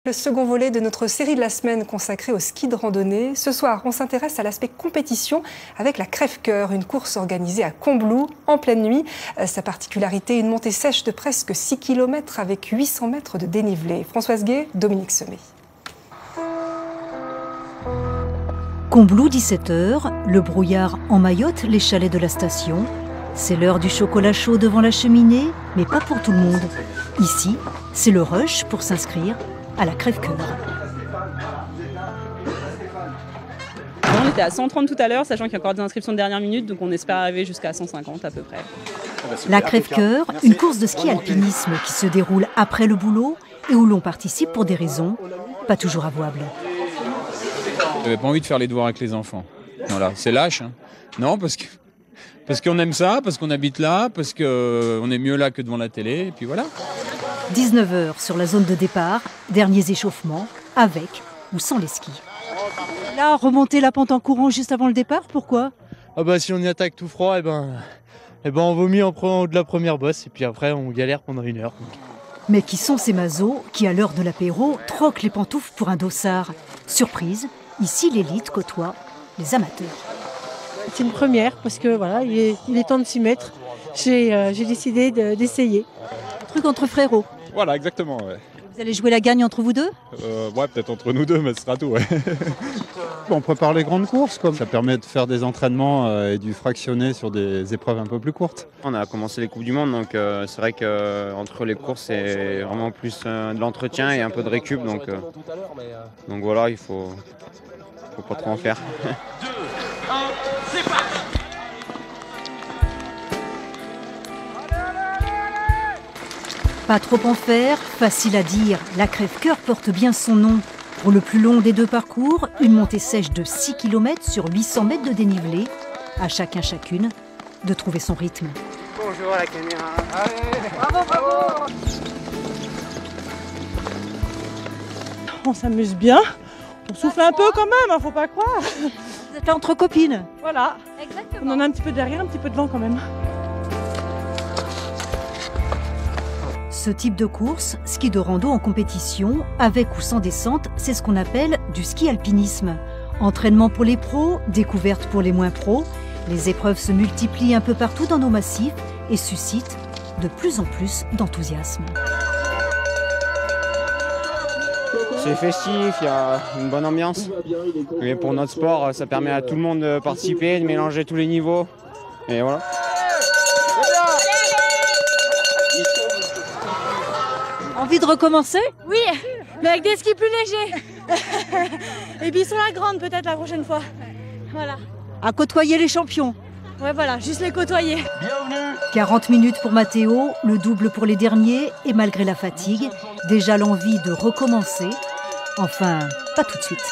Le second volet de notre série de la semaine consacrée au ski de randonnée. Ce soir, on s'intéresse à l'aspect compétition avec la Crève-Cœur, une course organisée à Combloux en pleine nuit. Sa particularité, une montée sèche de presque 6 km avec 800 mètres de dénivelé. Françoise Gay, Dominique Semet. Combloux, 17h, le brouillard emmaillote les chalets de la station. C'est l'heure du chocolat chaud devant la cheminée, mais pas pour tout le monde. Ici, c'est le rush pour s'inscrire à la Crève-Cœur. On était à 130 tout à l'heure, sachant qu'il y a encore des inscriptions de dernière minute, donc on espère arriver jusqu'à 150 à peu près. La Crève-Cœur, une course de ski alpinisme qui se déroule après le boulot et où l'on participe pour des raisons pas toujours avouables. J'avais pas envie de faire les devoirs avec les enfants. Voilà, c'est lâche. Hein. Non, parce qu'on aime ça, parce qu'on habite là, parce qu'on est mieux là que devant la télé, et puis voilà. 19h sur la zone de départ, derniers échauffements, avec ou sans les skis. Là, remonter la pente en courant juste avant le départ, pourquoi ? Si on y attaque tout froid, on vomit en prenant de la première bosse, et puis après on galère pendant 1 heure. Mais qui sont ces mazos qui, à l'heure de l'apéro, troquent les pantoufles pour un dossard ? Surprise, ici l'élite côtoie les amateurs. C'est une première parce que voilà, il est temps de s'y mettre. J'ai décidé d'essayer. Un truc entre frérots. Voilà, exactement. Ouais. Vous allez jouer la gagne entre vous deux ? Ouais, peut-être entre nous deux, mais ce sera tout. Ouais. On prépare les grandes courses, comme ça permet de faire des entraînements et du fractionner sur des épreuves un peu plus courtes. On a commencé les Coupes du Monde, donc c'est vrai qu'entre les courses, c'est vraiment plus de l'entretien et un peu de récup. Donc voilà, il faut pas trop en faire. 2, 1, c'est parti! Pas trop en faire, facile à dire, la Crève-Cœur porte bien son nom. Pour le plus long des deux parcours, une montée sèche de 6 km sur 800 mètres de dénivelé. À chacune de trouver son rythme. Bonjour à la caméra. Allez, bravo. On s'amuse bien. On souffle un peu quand même, faut pas croire. Vous êtes là entre copines. Voilà. Exactement. On en a un petit peu derrière, un petit peu devant quand même. Ce type de course, ski de rando en compétition, avec ou sans descente, c'est ce qu'on appelle du ski alpinisme. Entraînement pour les pros, découverte pour les moins pros. Les épreuves se multiplient un peu partout dans nos massifs et suscitent de plus en plus d'enthousiasme. C'est festif, il y a une bonne ambiance. Mais pour notre sport, ça permet à tout le monde de participer, de mélanger tous les niveaux. Et voilà. Envie de recommencer ? Oui, mais avec des skis plus légers. Et puis sur la grande peut-être la prochaine fois. Voilà. À côtoyer les champions. Ouais voilà, juste les côtoyer. Bienvenue. 40 minutes pour Mathéo, le double pour les derniers, et malgré la fatigue, déjà l'envie de recommencer. Enfin, pas tout de suite.